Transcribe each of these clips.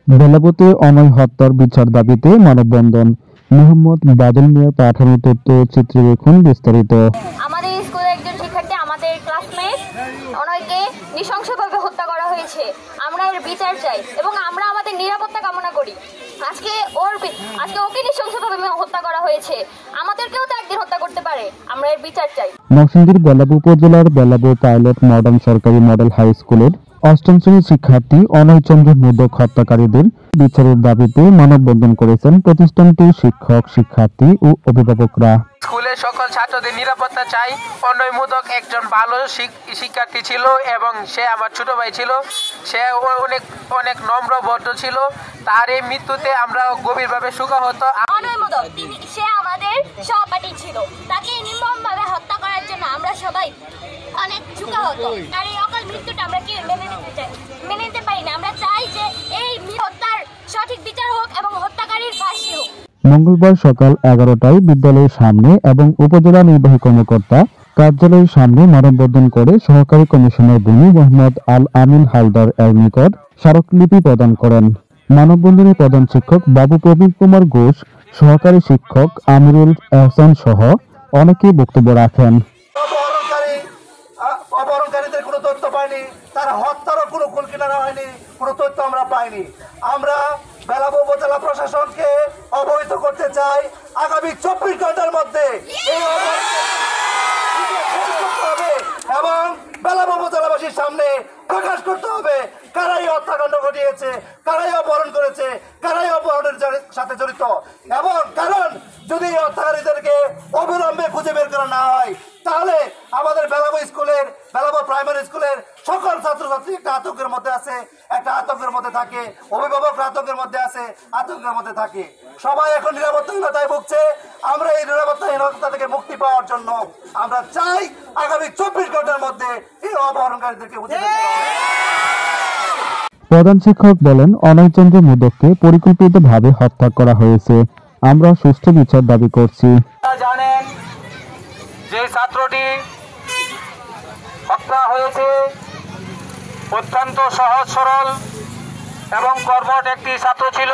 বেলাবতে অনয় হত্যার বিচার দাবিতে মানববন্ধন। মোহাম্মদ বাদল মিয়ার পাঠানো তথ্যচিত্রে দেখুন বিস্তারিত। আমাদের স্কুলের একজন শিক্ষার্থী, আমাদের ক্লাসমেট অনয়কে নৃশংসভাবে হত্যা করা হয়েছে। আমরা এর বিচার চাই এবং আমরা আমাদের নিরাপত্তা কামনা করি। আজকে ওকে নৃশংসভাবে হত্যা করা হয়েছে, আমাদেরকেও তো একদিন হত্যা করতে পারে। আমরা এর বিচার চাই। নরসিংদীর বেলাবো উপজেলার বেলাবো পাইলট মডার্ন সরকারি মডেল হাই স্কুলের অষ্টম শ্রেণীর শিক্ষার্থী অনয় চন্দ্র মোদক হত্যাকারীদের বিচারের দাবিতে মানববন্ধন করেছেন প্রতিষ্ঠানটির শিক্ষক, শিক্ষার্থী ও অভিভাবকরা। স্কুলের সকল ছাত্রদের নিরাপত্তা চাই। অনয় মোদক একজন ভালো শিক্ষার্থী ছিল এবং সে আমার ছোট ভাই ছিল। সে অনেক নম্র ভদ্র ছিল। তার এই মৃত্যুতে আমরা গভীরভাবে শোকাহত। অনয় মোদক সে আমাদের সহপাঠী ছিল, তাকে নির্মমভাবে হত্যা করার জন্য আমরা সবাই অনেক শোকাহত। আর এই অকাল মৃত্যুটা আমরা কি মেনে নিতে পারি না। আমরা চাই যে এই হত্যার সঠিক বিচার হোক এবং হত্যাকারীর ফাঁসি হোক। মঙ্গলবার সকাল 11টায় বিদ্যালয়ের সামনে এবং উপজেলা নির্বাহী কর্মকর্তা কার্যালয়ের সামনে মানববন্ধন করে সহকারী কমিশনার ভূমি মোহাম্মদ আল আমিন হালদার এর নিকট স্মারকলিপি প্রদান করেন। মানববন্ধনে প্রধান শিক্ষক বাবু প্রবীণ কুমার ঘোষ, সহকারী শিক্ষক আমিরুল এহসান সহ অনেকেই বক্তব্য রাখেন। অপহরণকারীদের কোনো তথ্য পাইনি, তার হত্যারও কোনো কুল কিনারা হয়নি, কোনো তথ্য আমরা পাইনি। আমরা বেলাবো উপজেলা প্রশাসনকে অবহিত করতে চাই, আগামী 24 ঘন্টার মধ্যে এই হবে এবং বেলাবো উপজেলাবাসীর সামনে প্রকাশ করতে হবে কারাই হত্যাকাণ্ড ঘটিয়েছে, কারাই অপহরণ করেছে, কারাই অপহরণের সাথে জড়িত। এবং কারণ যদি এই হত্যাকারীদেরকে অবিলম্বে খুঁজে বের করা না হয়, তাহলে আমাদের বেলাবো প্রাইমারি স্কুলের সকল ছাত্রছাত্রী একটা আতঙ্কের মধ্যে আছে, একটা আতঙ্কের মধ্যে থাকে, অভিভাবকরা আতঙ্কের মধ্যে আছে, আতঙ্কের মধ্যে থাকে। সবাই এখন নিরাপত্তাহীনতায় ভুগছে। আমরা এই নিরাপত্তাহীনতা থেকে মুক্তি পাওয়ার জন্য আমরা চাই আগামী 24 ঘন্টার মধ্যে এই অপহরণকারীদেরকে খুঁজে বের করা হবে। প্রধান শিক্ষক বলেন, অনয় চন্দ্র মোদককে পরিকল্পিতভাবে হত্যা করা হয়েছে। আমরা সুষ্ঠু বিচার দাবি করছি। জানেন যে ছাত্রটি হত্যা হয়েছে অত্যন্ত সহজ সরল এবং কর্মঠ একটি ছাত্র ছিল।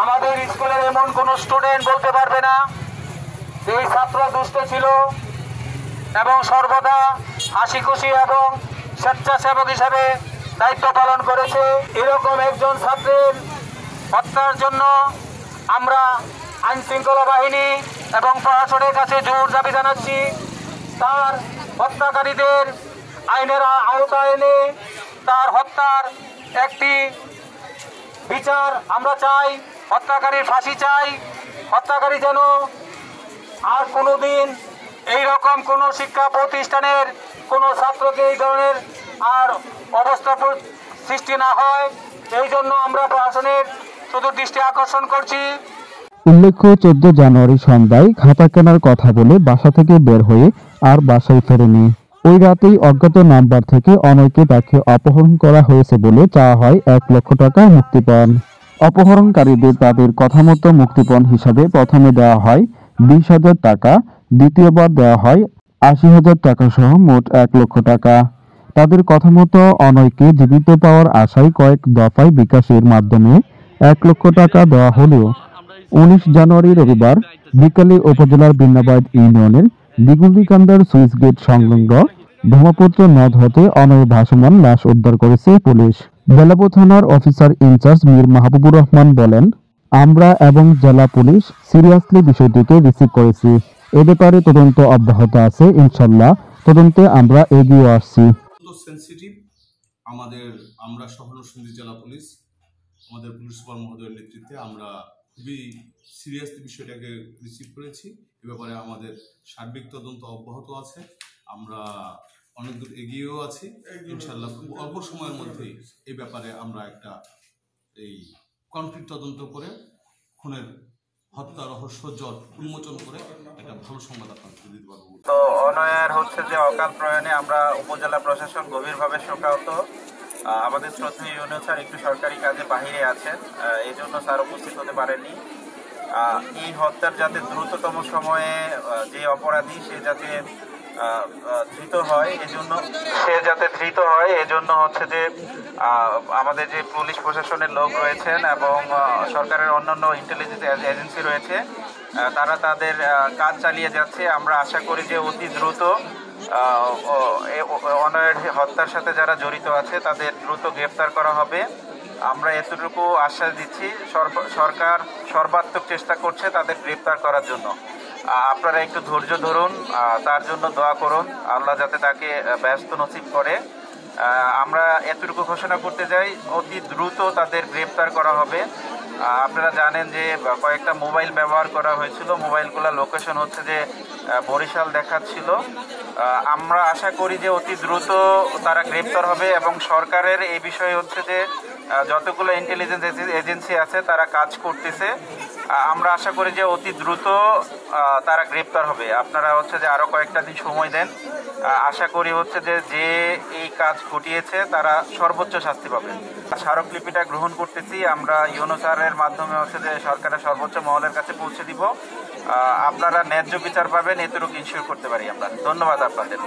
আমাদের স্কুলের এমন কোনো স্টুডেন্ট বলতে পারবে না এই ছাত্র দুষ্ট ছিল এবং সর্বদা হাসি খুশি এবং স্বেচ্ছাসেবক হিসেবে দায়িত্ব পালন করেছে। এরকম একজন ছাত্রের হত্যার জন্য আমরা আইন শৃঙ্খলা বাহিনী এবং প্রশাসনের কাছে জোর দাবি জানাচ্ছি। তার হত্যাকারীদের আইনের আওতায় এনে তার হত্যার একটি বিচার আমরা চাই। হত্যাকারীর ফাঁসি চাই। হত্যাকারী যেন আর কোনোদিন এইরকম কোনো শিক্ষা প্রতিষ্ঠানের কোনো ছাত্রকে এই ধরনের আর অবস্থা সৃষ্টি না হয়, এই জন্য আমরা প্রশাসনের দৃষ্টি আকর্ষণ করছি। উল্লেখ্য, 14 জানুয়ারি সন্ধ্যায় খাতা কেনার কথা বলে বাসা থেকে বের হয়ে আর বাসায় ফেরেনি। ওই রাতেই অজ্ঞাত নাম্বার থেকে অনয়কে তাকে অপহরণ করা হয়েছে বলে চাওয়া হয় 1 লক্ষ টাকা মুক্তিপণ। অপহরণকারীদের তাদের কথামতো মুক্তিপণ হিসাবে প্রথমে দেওয়া হয় 20,000 টাকা, দ্বিতীয়বার দেওয়া হয় 80,000 টাকা সহ মোট 1 লক্ষ টাকা। তাদের কথামতো অনয়কে জীবিত পাওয়ার আশায় কয়েক দফায় বিকাশের মাধ্যমে 1 লক্ষ টাকা দেওয়া হলেও 19 জানুয়ারি রবিবার বিকালে উপজেলার বিন্নাবাদ ইউনিয়নের দিগুলদিকান্দার সুইচ গেট সংলগ্ন ব্রহ্মপুত্র নদ হতে অনয়ের ভাসমান লাশ উদ্ধার করেছে পুলিশ। বেলাবো থানার অফিসার ইনচার্জ মীর মাহবুবুর রহমান বলেন, আমরা এবং জেলা পুলিশ সিরিয়াসলি বিষয়টিকে রিসিভ করেছি। এ ব্যাপারে তদন্ত অব্যাহত আছে। ইনশাল্লাহ তদন্তে আমরা এগিয়ে আসছি। সেনসিটিভ আমরা সহ নরসিংদী জেলা পুলিশ, আমাদের পুলিশ সুপার মহোদয়ের নেতৃত্বে আমরা খুবই সিরিয়াসলি বিষয়টাকে রিসিভ করেছি। এ ব্যাপারে আমাদের সার্বিক তদন্ত অব্যাহত আছে। আমরা অনেক দূর এগিয়েও আছি। ইনশাল্লাহ খুব অল্প সময়ের মধ্যেই এই ব্যাপারে আমরা একটা কমপ্লিট তদন্ত করে খুনের হত্যা রহস্য জট উন্মোচন করে একটা ভালো সংবাদ আপনাদের দিতে পারবো। তো অনয়ের যে অকাল প্রয়াণে আমরা উপজেলা প্রশাসন গভীরভাবে শোকাহত। আমাদের শ্রদ্ধেয় ইউনিয়ন স্যার একটু সরকারি কাজে বাহিরে আছেন, এই জন্য স্যার উপস্থিত হতে পারেননি। এই হত্যার যাতে দ্রুততম সময়ে যে অপরাধী সে যাতে ধৃত হয়, এজন্য হচ্ছে যে আমাদের যে পুলিশ প্রশাসনের লোক রয়েছেন এবং সরকারের অন্যান্য ইন্টেলিজেন্স এজেন্সি রয়েছে, তারা তাদের কাজ চালিয়ে যাচ্ছে। আমরা আশা করি যে অতি দ্রুত অনয়ের হত্যার সাথে যারা জড়িত আছে তাদের দ্রুত গ্রেপ্তার করা হবে। আমরা এতটুকু আশ্বাস দিচ্ছি, সরকার সর্বাত্মক চেষ্টা করছে তাদের গ্রেপ্তার করার জন্য। আপনারা একটু ধৈর্য ধরুন, তার জন্য দোয়া করুন, আল্লাহ যাতে তাকে ব্যস্ত নসিব করে। আমরা এতটুকু ঘোষণা করতে চাই, অতি দ্রুত তাদের গ্রেপ্তার করা হবে। আপনারা জানেন যে কয়েকটা মোবাইল ব্যবহার করা হয়েছিল, মোবাইলগুলোর লোকেশন হচ্ছে যে বরিশাল দেখাচ্ছিল। আমরা আশা করি যে অতি দ্রুত তারা গ্রেপ্তার হবে এবং সরকারের এই বিষয়ে হচ্ছে যে যতগুলো ইন্টেলিজেন্স এজেন্সি আছে তারা কাজ করতেছে। আমরা আশা করি যে অতি দ্রুত তারা গ্রেপ্তার হবে। আপনারা হচ্ছে যে আরও কয়েকটা দিন সময় দেন। আশা করি হচ্ছে যে এই কাজ ঘটিয়েছে তারা সর্বোচ্চ শাস্তি পাবে। স্মারকলিপিটা গ্রহণ করতেছি, আমরা ইউনো স্যারের মাধ্যমে হচ্ছে যে সরকারের সর্বোচ্চ মহলের কাছে পৌঁছে দিব। আপনারা ন্যায্য বিচার পাবেন, এতটুকু ইনশিওর করতে পারি আমরা। ধন্যবাদ আপনাদের।